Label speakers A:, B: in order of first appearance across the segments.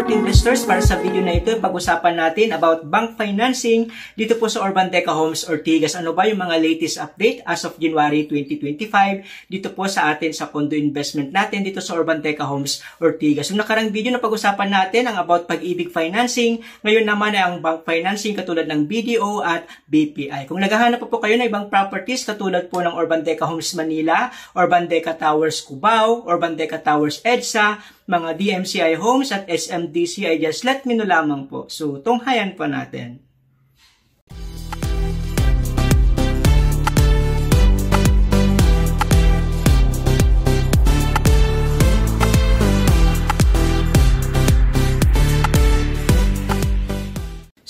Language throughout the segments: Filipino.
A: property investors, para sa video na ito, pag-usapan natin about bank financing dito po sa Urbanteca Homes Ortigas. Ano ba yung mga latest update as of January 2025 dito po sa atin sa condo investment natin dito sa Urbanteca Homes Ortigas. Yung nakarang video na pag-usapan natin ang about pag-ibig financing. Ngayon naman ay ang bank financing katulad ng BDO at BPI. Kung naghahanap po kayo ng ibang properties katulad po ng Urbanteca Homes Manila, Urbanteca Towers Cubao, Urbanteca Towers EDSA, mga DMCI Homes at SMDCI, just let me know lamang po. So, tunghayan po natin.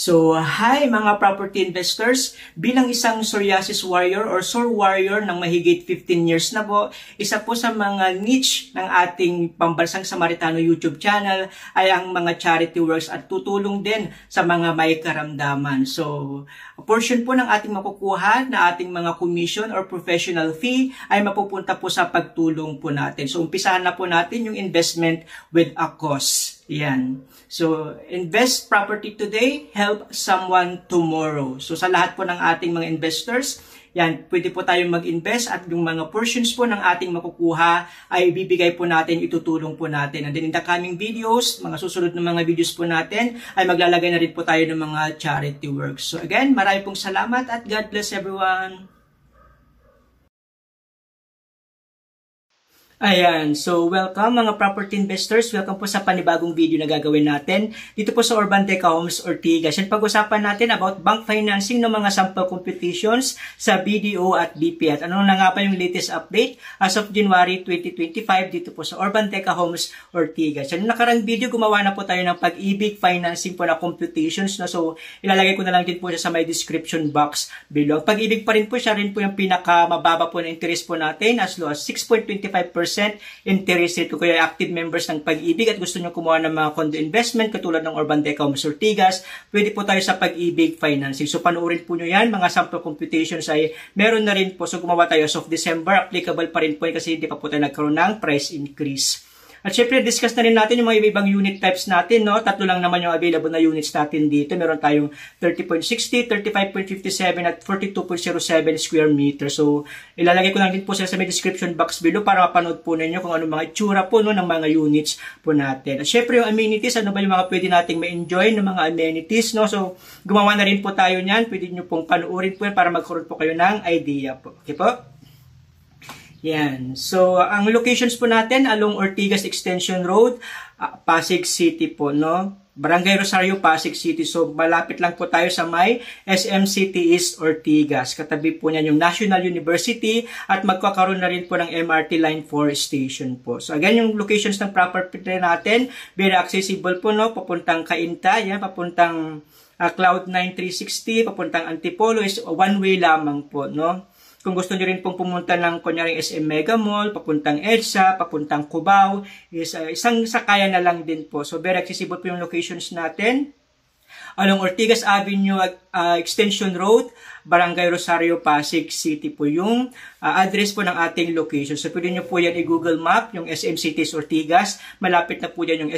A: So, hi mga property investors. Bilang isang psoriasis warrior or sore warrior ng mahigit 15 years na po, isa po sa mga niche ng ating Pambansang Samaritano YouTube channel ay ang mga charity works at tutulong din sa mga may karamdaman. So, a portion po ng ating makukuha na ating mga commission or professional fee ay mapupunta po sa pagtulong po natin. So, umpisahan na po natin yung investment with a cause. Yan. So, invest property today, help someone tomorrow. So, sa lahat po ng ating mga investors, yan, pwede po tayong mag-invest at yung mga portions po ng ating makukuha ay bibigay po natin, itutulong po natin. And then in the coming videos, mga susunod na mga videos po natin, ay maglalagay na rin po tayo ng mga charity works. So again, marami pong salamat at God bless everyone. Ayan, so welcome mga property investors. Welcome po sa panibagong video na gagawin natin dito po sa Urbanteca Homes Ortigas. Yan, pag-usapan natin about bank financing ng mga sample competitions sa BDO at BP. At ano na nga pa yung latest update as of January 2025 dito po sa Urbanteca Homes Ortigas. Yan, nakarang video gumawa na po tayo ng pag-ibig financing po na computations. No? So, ilalagay ko na lang din po siya sa my description box below. Pag-ibig pa rin po siya rin po yung pinakamababa po na interest po natin as low as 6.25% interest rate. Kung kayo active members ng Pag-ibig at gusto nyo kumuha ng mga condo investment katulad ng Urbanteca Homes Ortigas, pwede po tayo sa Pag-ibig financing. So panoorin po nyo yan. Mga sample computations ay meron na rin po. So gumawa tayo as of December. Applicable pa rin po kasi hindi pa po tayo nagkaroon ng price increase. At syempre, discuss na rin natin yung mga ibang unit types natin, no? Tatlo lang naman yung available na units natin dito. Meron tayong 30.60, 35.57, at 42.07 square meter. So, ilalagay ko lang din po sa may description box below para mapanood po ninyo kung ano mga itsura po, no, ng mga units po natin. At syempre, yung amenities, ano ba yung mga pwede nating ma-enjoy ng mga amenities, no? So, gumawa na rin po tayo niyan. Pwede nyo pong panoorin po yan para magkaroon po kayo ng idea po. Okay po? Yan. So, ang locations po natin along Ortigas Extension Road, Pasig City po, no? Barangay Rosario, Pasig City. So, malapit lang po tayo sa may SM City East Ortigas. Katabi po niyan yung National University at magkakaroon na rin po ng MRT Line 4 station po. So, again, yung locations ng property natin, very accessible po, no? Papuntang Cainta, yan, papuntang Cloud9 360, papuntang Antipolo is one way lamang po, no? Kung gusto niyo rin pong pumunta ng kunyaring SM Mega Mall, papuntang EDSA, papuntang Cubao, is isang sakayan na lang din po. So, very accessible po yung locations natin. Along Ortigas Avenue, Extension Road, Barangay Rosario, Pasig City po yung address po ng ating location. So, pwede nyo po yan i-Google Map, yung SM Cities Ortigas. Malapit na po yan yung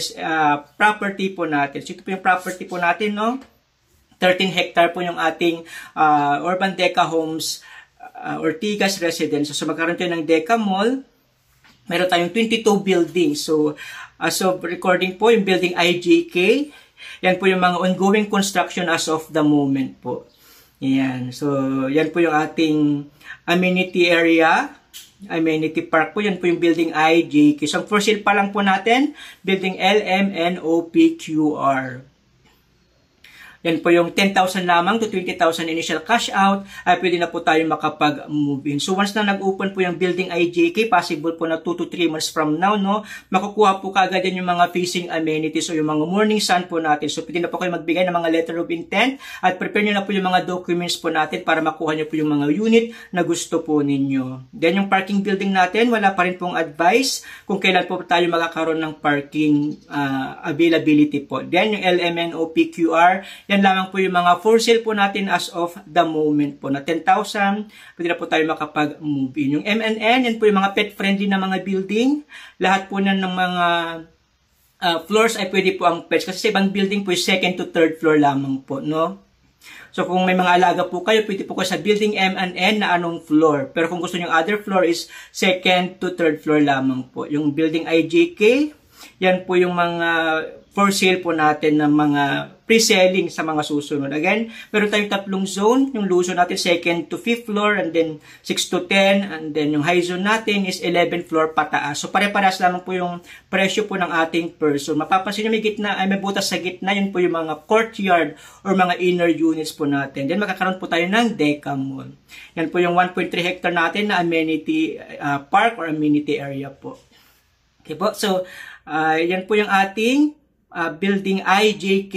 A: property po natin. So, ito po yung property po natin, no? 13 hectare po yung ating Urbanteca Homes Ortigas Residence. So, magkaroon tayo ng Deca Mall. Meron tayong 22 buildings. So, as of recording po, yung building IJK, yan po yung mga ongoing construction as of the moment po. Yan. So, yan po yung ating amenity area, amenity park po. Yan po yung building IJK. So, for sale pa lang po natin, building LMNOPQR. Yan po yung 10,000 lamang to 20,000 initial cash out, ay pwede na po tayo makapag-move in. So once na nag-open po yung building IJK, possible po na 2 to 3 months from now, no, makukuha po kagad yan yung mga facing amenities o yung mga morning sun po natin. So pwede na po kayo magbigay ng mga letter of intent at prepare nyo na po yung mga documents po natin para makuha nyo po yung mga unit na gusto po ninyo. Then yung parking building natin, wala pa rin pong advice kung kailan po tayo magkakaroon ng parking availability po. Then yung LMNOPQR, yan lamang po yung mga for sale po natin as of the moment po na 10,000. Pwede na po tayo makapag-move in. Yung MNN, yan po yung mga pet-friendly na mga building. Lahat po na ng mga floors ay pwede po ang pets kasi sa ibang building po second to third floor lamang po, no? So kung may mga alaga po kayo, pwede po kayo sa building M and N na anong floor. Pero kung gusto niyo other floor is second to third floor lamang po. Yung building IJK, yan po yung mga for sale po natin ng mga pre-selling sa mga susunod. Again, meron tayong tatlong zone. Yung low zone natin, second to 5th floor, and then 6 to 10, and then yung high zone natin is 11th floor pataas. So, pare-parehas lamang po yung presyo po ng ating per zone. Mapapansin nyo may gitna, ay may butas sa gitna, yun po yung mga courtyard or mga inner units po natin. Then, magkakaroon po tayo ng Deca Mall. Yan po yung 1.3 hectare natin na amenity park or amenity area po. Okay po, so, yan po yung ating building IJK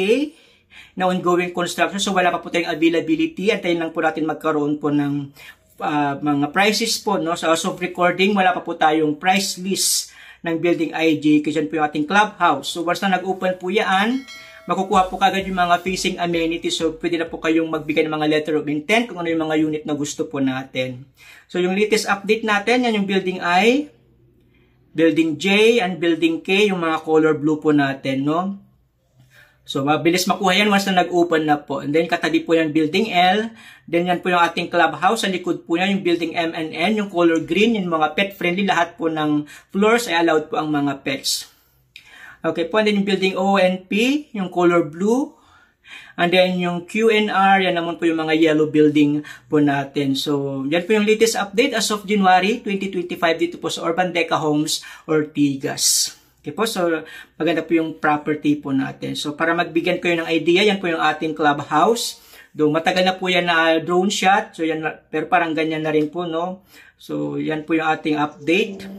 A: na ongoing construction. So, wala pa po tayong availability. Antayin lang po natin magkaroon po ng mga prices po. No? So, as of recording, wala pa po tayong price list ng building IJK. Diyan po yung ating clubhouse. So, once na nag-open po yan, makukuha po kagad yung mga facing amenities. So, pwede na po kayong magbigay ng mga letter of intent kung ano yung mga unit na gusto po natin. So, yung latest update natin, yan yung building I, building J, and building K, yung mga color blue po natin, no? So, mabilis makuha yan once na nag-open na po. And then, katabi po yung building L. Then, yan po yung ating clubhouse. Sa likod po yan, yung building M and N, yung color green, yung mga pet-friendly. Lahat po ng floors ay allowed po ang mga pets. Okay po, and then yung building O and P, yung color blue. And then yung QNR, yan naman po yung mga yellow building po natin. So, yan po yung latest update as of January 2025 dito po sa Urban Deca Homes, Ortigas. Okay po, so maganda po yung property po natin. So, para magbigyan kayo ng idea, yan po yung ating clubhouse. Though matagal na po yan na drone shot, so yan, pero parang ganyan na rin po, no? So, yan po yung ating update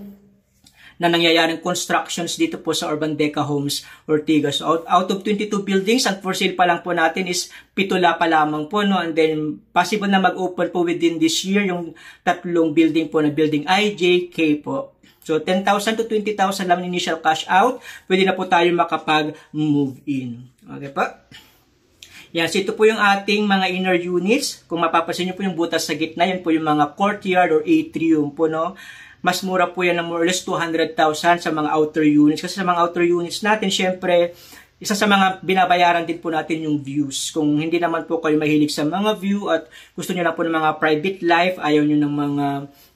A: na nangyayaring constructions dito po sa Urban Deca Homes, Ortigas. So, out of 22 buildings, ang for sale pa lang po natin is 7 pa lamang po, no? And then, possible na mag-open po within this year yung tatlong building po na building IJK po. So, 10,000 to 20,000 lang initial cash out. Pwede na po tayo makapag-move in. Okay pa? Yan, so ito po yung ating mga inner units. Kung mapapansin nyo po yung butas sa gitna, yan po yung mga courtyard or atrium po, no? Mas mura po yan ng more or less 200,000 sa mga outer units. Kasi sa mga outer units natin, syempre, isa sa mga binabayaran din po natin yung views. Kung hindi naman po kayo mahilig sa mga view at gusto nyo lang po ng mga private life, ayaw nyo ng mga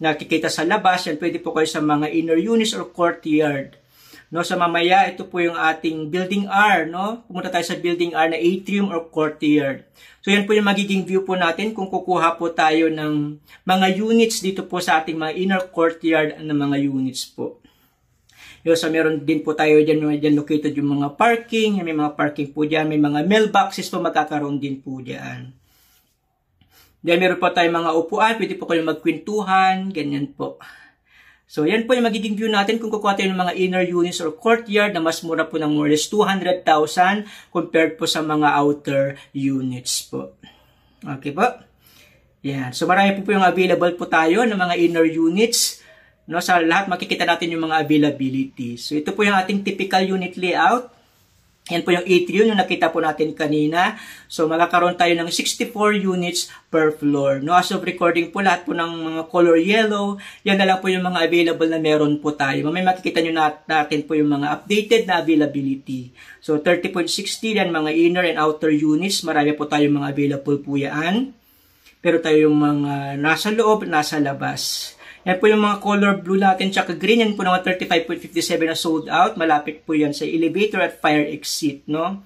A: nakikita sa labas, yan pwede po kayo sa mga inner units or courtyard. No, sa mamaya, ito po yung ating building R, no? Pumunta tayo sa building R na atrium or courtyard. So, yan po yung magiging view po natin kung kukuha po tayo ng mga units dito po sa ating mga inner courtyard na mga units po. So, meron din po tayo dyan located yung mga parking. May mga parking po dyan. May mga mailboxes po magkakaroon din po dyan. Then, meron po tayo mga upuan. Pwede po kayo magkwentuhan. Ganyan po. So, yan po yung magiging view natin kung kukuha tayo ng mga inner units or courtyard na mas mura po ng more or less 200,000 compared po sa mga outer units po. Okay po? Yan. So, marami po yung available po tayo ng mga inner units. No, sa lahat makikita natin yung mga availability. So, ito po yung ating typical unit layout. Yan po yung atrium yung nakita po natin kanina. So, magkakaroon tayo ng 64 units per floor. No, as of recording po, lahat po ng mga color yellow, yan na lang po yung mga available na meron po tayo. May makikita nyo natin po yung mga updated na availability. So, 30.60 yan mga inner and outer units. Marami po tayong mga available po yan. Pero tayo yung mga nasa loob, nasa labas. Yan po yung mga color blue natin, tsaka green. Yan po mga 35.57 na sold out. Malapit po yan sa elevator at fire exit, no?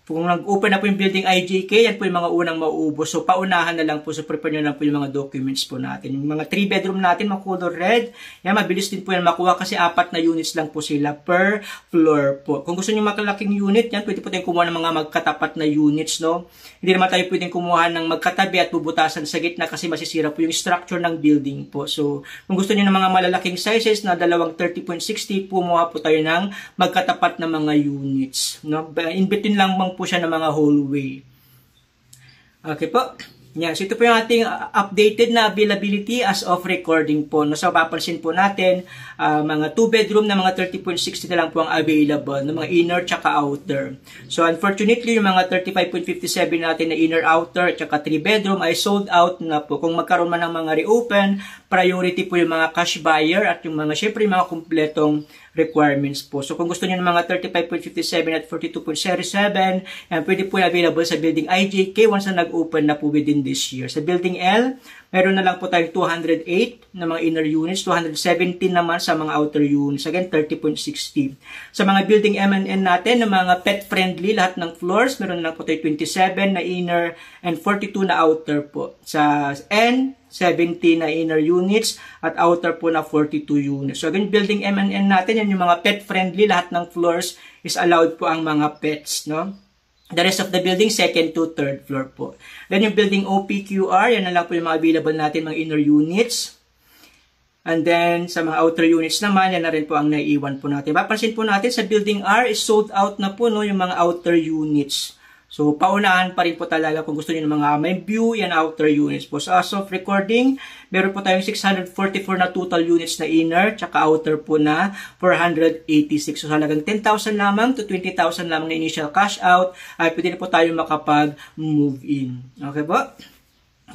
A: Kung nag-open na po yung building IJK, yan po yung mga unang mauubos. So, paunahan na lang po. So, prepare nyo lang po yung mga documents po natin. Yung mga 3 bedroom natin, mga color red, yan, mabilis din po yan makuha kasi 4 na units lang po sila per floor po. Kung gusto nyo makalaking unit, yan, pwede po tayong kumuha ng mga magkatapat na units, no? Hindi naman tayo pwedeng kumuha ng magkatabi at bubutasan sa gitna kasi masisira po yung structure ng building po. So, kung gusto nyo ng mga malalaking sizes na dalawang 30.60, kumuha po tayo ng magkatapat na mga units, no? In between lang po siya ng mga hallway. Okay po. Yan. So, ito po yung ating updated na availability as of recording po. No? So, papansin po natin, mga 2 bedroom na mga 30.60 na lang po ang available, ng mga inner tsaka outer. So, unfortunately, yung mga 35.57 natin na inner outer tsaka 3 bedroom ay sold out na po. Kung magkaroon man ng mga reopen, priority po yung mga cash buyer at yung mga, syempre, yung mga kumpletong requirements po. So kung gusto niyo ng mga 35.57 at 42.07, pwede po available sa building IJK once na nag-open na po within this year. Sa building L, meron na lang po tayong 208 na mga inner units, 217 naman sa mga outer units. Again, 30.60. Sa mga building M and N natin, na mga pet-friendly, lahat ng floors, meron na lang po tayo 27 na inner and 42 na outer po. Sa N, 70 na inner units at outer po na 42 units. So again, building M and N natin, yan yung mga pet-friendly, lahat ng floors is allowed po ang mga pets, no? The rest of the building, second to third floor po. Then yung building OPQR, yan na lang po yung mga available natin, mga inner units. And then, sa mga outer units naman, yan na rin po ang naiiwan po natin. Papansin po natin, sa building R is sold out na po, no, yung mga outer units. So, paunahan pa rin po talaga kung gusto niyo ng mga may view, yan outer units po. So, as of recording, meron po tayong 644 na total units na inner, tsaka outer po na 486. So, halagang 10,000 lamang to 20,000 lamang na initial cash out, ay pwede na po tayo makapag-move in. Okay po?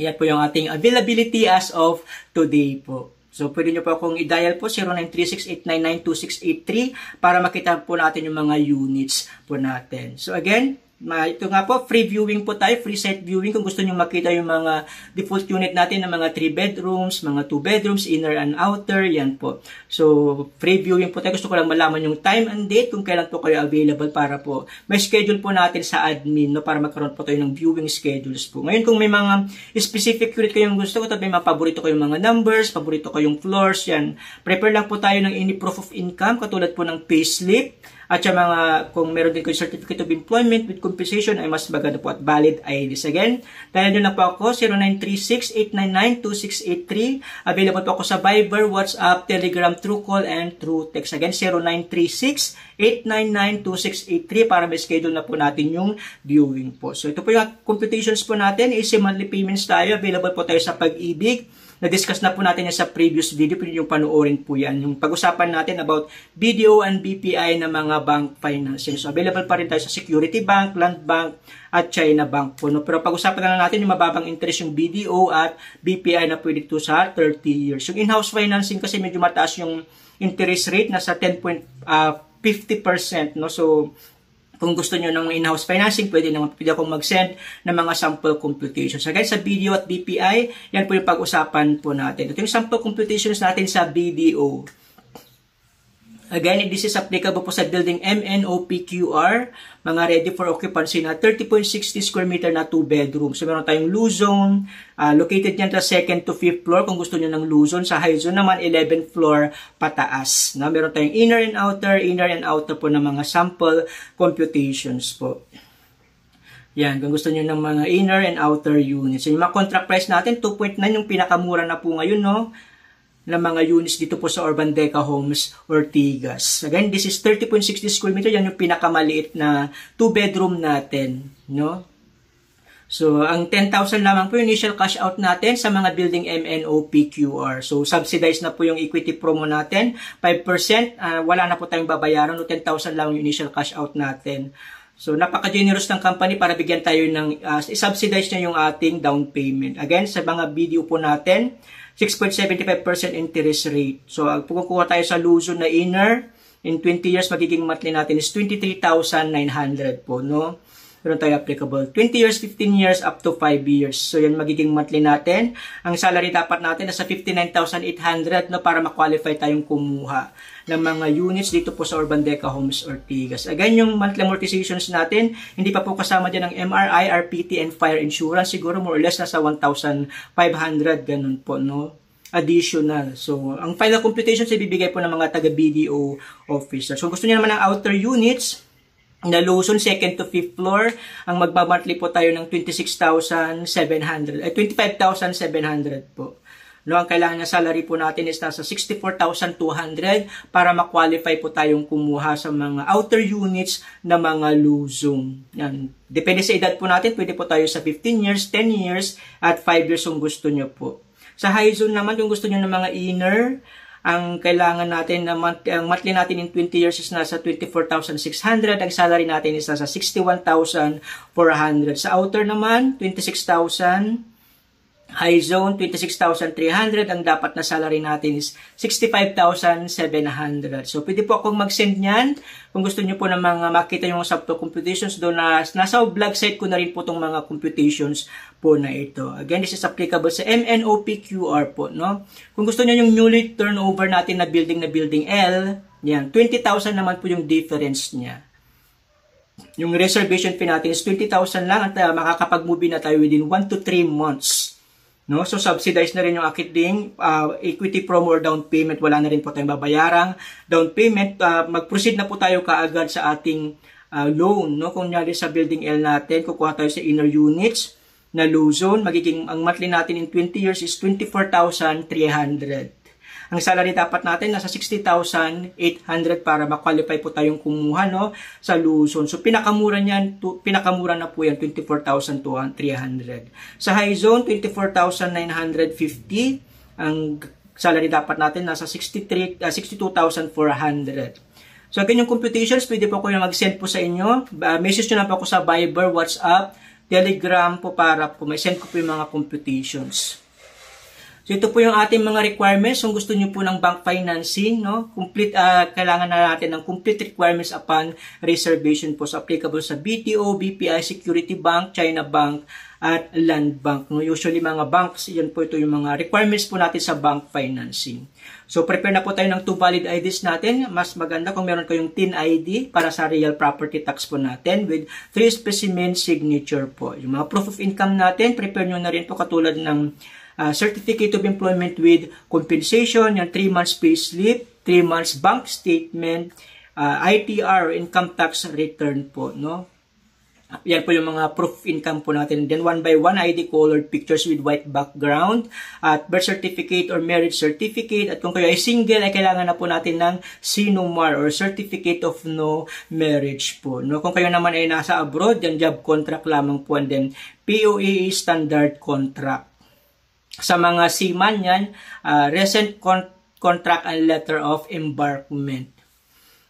A: Yan po yung ating availability as of today po. So, pwede nyo po akong i-dial po 0936-899-2683 para makita po natin yung mga units po natin. So, again, ito nga po, free viewing po tayo, free site viewing kung gusto nyo makita yung mga default unit natin ng mga 3 bedrooms, mga 2 bedrooms, inner and outer, yan po. So, free viewing po tayo. Gusto ko lang malaman yung time and date kung kailan po kayo available para po may schedule po natin sa admin, no, para magkaroon po tayo ng viewing schedules po. Ngayon, kung may mga specific unit kayong gusto ko, may mga paborito kayong mga numbers, paborito kayong floors, yan. Prepare lang po tayo ng any proof of income, katulad po ng payslip, at yung mga, kung meron din kayo certificate of employment with compensation, ay mas maganda po at valid IDs. Again, dahil doon lang po ako, 0936-899-2683. Available po ako sa Viber, WhatsApp, Telegram, Truecall, and True Text. Again, 0936-899-2683 para may schedule na po natin yung viewing po. So, ito po yung computations po natin. Easy monthly payments tayo. Available po tayo sa Pag-ibig. Na-discuss na po natin yan sa previous video, pwede yung panoorin po yan. Yung pag-usapan natin about BDO and BPI na mga bank financing. So, available pa rin tayo sa Security Bank, Land Bank, at China Bank po. No? Pero pag-usapan na lang natin yung mababang interest yung BDO at BPI na pwede ito sa 30 years. Yung in-house financing kasi medyo mataas yung interest rate, nasa 10.50%. No? So, kung gusto nyo ng in-house financing, pwede akong mag-send ng mga sample computations. So guys, sa BDO at BPI, yan po yung pag-usapan po natin. Ito yung sample computations natin sa BDO. Again, this is applicable po sa building MNOPQR, mga ready for occupancy na 30.60 square meter na 2 bedrooms. So, meron tayong loo zone, located yan sa 2nd to 5th floor kung gusto nyo ng loo zone. Sa high zone naman, 11th floor pataas. Na, meron tayong inner and outer po ng mga sample computations po. Yan, kung gusto nyo ng mga inner and outer units. So, yung mga contract price natin, 2.9 yung pinakamura na po ngayon, no? ng mga units dito po sa Urban Deca Homes Ortigas. Again, this is 30.60 square meter. Yan yung pinakamaliit na 2-bedroom natin. No? So, ang 10,000 lamang po yung initial cash out natin sa mga building MNOPQR. So, subsidized na po yung equity promo natin. 5%, wala na po tayong babayaran. 10,000 lang yung initial cash out natin. So, napaka-generous ng company para bigyan tayo ng, subsidize na yung ating down payment. Again, sa mga video po natin, 6.75% interest rate. So, kung kukuha tayo sa Luzon na inner, in 20 years, magiging monthly natin is 23,900 po, no? Meron tayo applicable. 20 years, 15 years, up to 5 years. So, yan magiging monthly natin. Ang salary dapat natin nasa 59,800, no? Para ma-qualify tayong kumuha ng mga units dito po sa Urban Deca Homes Ortigas. Again, yung monthly amortizations natin, hindi pa po kasama dyan ng MRI, RPT, and fire insurance. Siguro more or less nasa 1,500, ganun po, no? Additional. So, ang final computations ay bibigay po ng mga taga-BDO officer. So, gusto niyo naman ng outer units, na Luzon, 2nd to 5th floor, ang magbamonthly po tayo ng 25,700 po. No, ang kailangan na salary po natin is nasa 64,200 para ma-qualify po tayong kumuha sa mga outer units na mga Luzon. Yan. Depende sa edad po natin, pwede po tayo sa 15 years, 10 years, at 5 years kung gusto nyo po. Sa high zone naman, kung gusto nyo ng mga inner, ang kailangan natin, ang monthly natin in 20 years is nasa 24,600. Ang salary natin is nasa 61,400. Sa outer naman, 26,000. High zone, 26,300. Ang dapat na salary natin is 65,700. So, pwede po akong mag-send niyan. Kung gusto niyo po na makita yung sample computations doon nasa blog site ko na rin po itong mga computations po na ito. Again, this is applicable sa MNOPQR po, no? Kung gusto niyo yung newly turnover natin na building L, yan, 20,000 naman po yung difference niya. Yung reservation fee natin is 20,000 lang at makakapag-move na tayo within 1 to 3 months. No? So, subsidized na rin yung akiting equity promo or down payment. Wala na rin po tayong babayarang down payment. Mag-proceed na po tayo kaagad sa ating loan. No? Kung nyari sa building L natin, kukuha tayo sa inner units na low zone. Magiging, ang monthly natin in 20 years is 24,300. Ang salary dapat natin nasa 60,800 para ma-qualify po tayong kumuha, no, sa Luzon. So pinakamura niyan, pinakamura na po yan, 24,300. Sa high zone, 24,950. Ang salary dapat natin nasa 62,400. So again, yung computations, pwede po ko yung mag-send po sa inyo. Message nyo na po ako sa Viber, WhatsApp, Telegram po para po may send ko po yung mga computations. So ito po yung ating mga requirements. Kung gusto niyo po ng bank financing, no? Kailangan na natin ng complete requirements upon reservation po. So applicable sa BTO, BPI, Security Bank, China Bank, at Land Bank. No? Usually mga banks, yan po ito yung mga requirements po natin sa bank financing. So prepare na po tayo ng 2 valid IDs natin. Mas maganda kung meron kayong TIN ID para sa real property tax po natin with 3 specimen signature po. Yung mga proof of income natin, prepare nyo na rin po katulad ng Certificate of Employment with compensation, yung 3 months pay slip, 3 months bank statement, ITR, income tax return po, no? Yan po yung mga proof of income po natin. Then 1 by 1 ID colored pictures with white background, at birth certificate or marriage certificate, at kung kayo ay single ay kailangan na po natin ng CNOMAR or Certificate of No Marriage po, no? Kung kayo naman ay nasa abroad, yan job contract lamang po, and then POAA standard contract. Sa mga seaman yan, recent contract and letter of embarkment.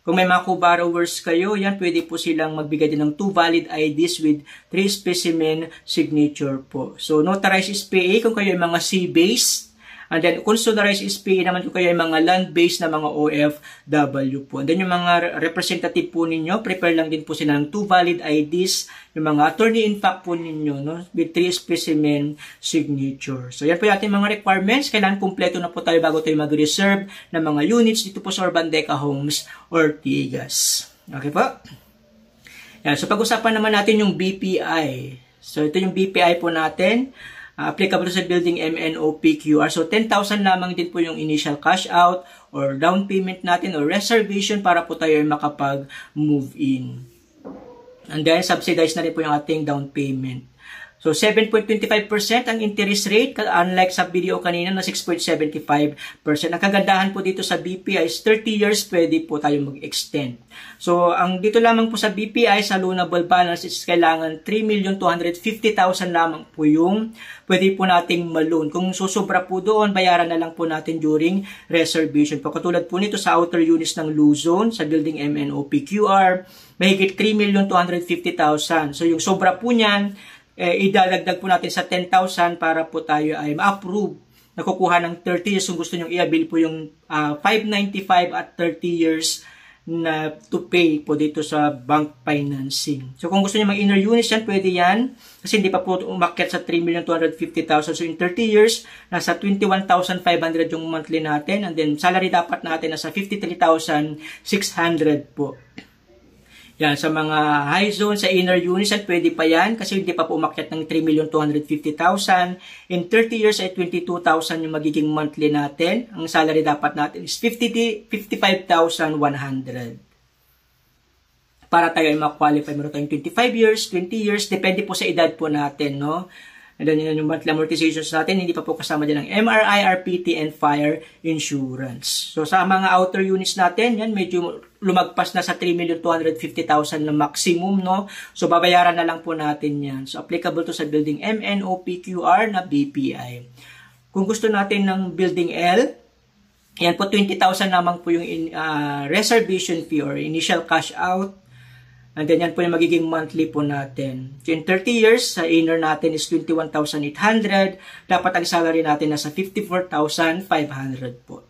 A: Kung may mga co-borrowers kayo, yan pwede po silang magbigay din ng 2 valid IDs with 3 specimen signature po. So notarized SPA kung kayo ay mga sea-based, and then consularized SPA naman kung kayo ay mga land-based na mga OFW po. And then yung mga representative po ninyo, prepare lang din po sila ng 2 valid IDs, yung mga attorney-in-fact po ninyo, no, with 3 specimen signature. So yan po yung ating mga requirements. Kailangan kumpleto na po tayo bago tayo mag-reserve ng mga units dito po sa Urbandeca Homes Ortigas. Okay po? Yan. So pag-usapan naman natin yung BPI. So ito yung BPI po natin. Applicable sa building MNOPQR. So 10,000 lamang din po yung initial cash out or down payment natin or reservation para po tayo ay makapag-move in. And then subsidized na rin po yung ating down payment. So 7.25% ang interest rate, unlike sa video kanina na 6.75%. Ang kagandahan po dito sa BPI is 30 years pwede po tayo mag-extend. So ang dito lamang po sa BPI sa loanable balance is kailangan 3,250,000 lamang po yung pwede po nating ma-loan. Kung susobra po doon, bayaran na lang po natin during reservation. Po katulad po nito sa outer units ng Luzon sa building MNOPQR, mahigit 3,250,000. So yung sobra po niyan, idadagdag po natin sa 10,000 para po tayo ay ma-approve. Nakukuha ng 30 years kung gusto nyo i-avail po yung 595 at 30 years na to pay po dito sa bank financing. So kung gusto nyo mag-inner units yan, pwede yan. Kasi hindi pa po umakyat sa 3,250,000. So in 30 years, nasa 21,500 yung monthly natin. And then salary dapat natin nasa 53,600 po. Yan, sa mga high zone, sa inner units, at pwede pa yan kasi hindi pa po umakyat ng 3,250,000. In 30 years ay 22,000 yung magiging monthly natin. Ang salary dapat natin is 55,100. Para tayo ay ma-qualify. Meron tayong 25 years, 20 years, depende po sa edad po natin, no? And then yun yung monthly amortizations natin, hindi pa po kasama din ng MRI, RPT, and fire insurance. So sa mga outer units natin, yan medyo lumagpas na sa 3,250,000 na maximum, no? So babayaran na lang po natin yan. So applicable to sa building MNOPQR na BPI. Kung gusto natin ng building L, yan po 20,000 naman po yung reservation fee or initial cash out. And then yan po yung magiging monthly po natin. So in 30 years, sa inner natin is 21,800. Dapat ang salary natin nasa 54,500 po.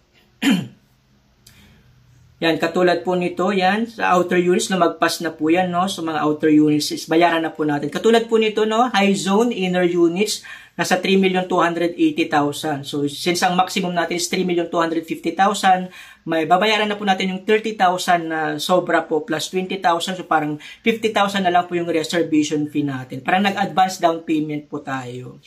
A: Yan, katulad po nito, yan, sa outer units, lumagpas na po yan, no? So mga outer units is bayaran na po natin. Katulad po nito, no? High zone, inner units, nasa 3,280,000. So since ang maximum natin is 3,250,000, may babayaran na po natin yung 30,000 na sobra po plus 20,000. So parang 50,000 na lang po yung reservation fee natin. Parang nag-advance down payment po tayo.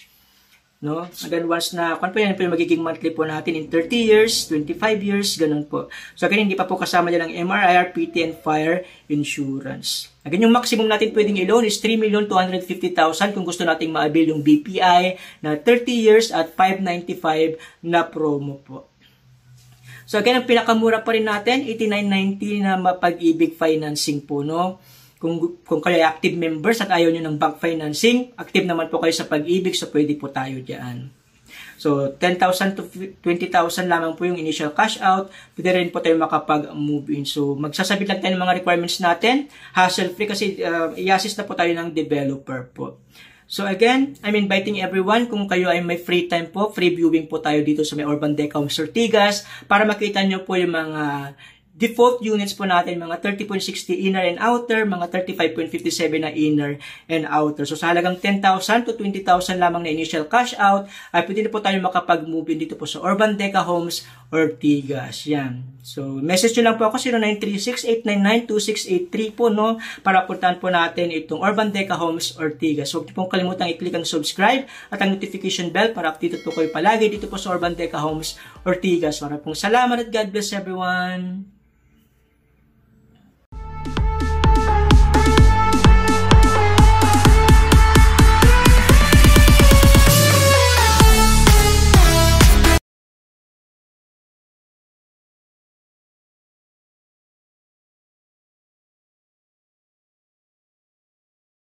A: No? And then once na, kung po yan po yung magiging monthly po natin in 30 years, 25 years, ganun po. So again, hindi pa po kasama dyan ang MRIR, PT, and fire insurance. Again, yung maximum natin pwedeng i-loan is 3,250,000 kung gusto nating ma-avail yung BPI na 30 years at 595 na promo po. So again, ang pinakamura pa rin natin, 8990 na mapag-ibig financing po, no? Kung kayo ay active members at ayaw nyo ng bank financing, active naman po kayo sa pag-ibig, so pwede po tayo dyan. So, 10,000 to 20,000 lamang po yung initial cash out. Pwede rin po tayo makapag-move in. So, magsasabit lang tayo ng mga requirements natin. Hassle-free kasi i-assist na po tayo ng developer po. So again, I'm inviting everyone, kung kayo ay may free time po, free viewing po tayo dito sa may Urban Deca Homes Ortigas para makita nyo po yung mga default units po natin, mga 30.60 inner and outer, mga 35.57 na inner and outer. So sa halagang 10,000 to 20,000 lamang na initial cash out, ay pwede na po tayo makapag-move in dito po sa Urban Deca Homes Ortigas. Yan. So message nyo lang po ako 0936-899-2683 po, no, para puntahan po natin itong Urban Deca Homes Ortigas. So huwag pong kalimutang i-click ang subscribe at ang notification bell para updated po kayo palagi dito po sa Urban Deca Homes Ortigas. Maraming salamat at God bless everyone.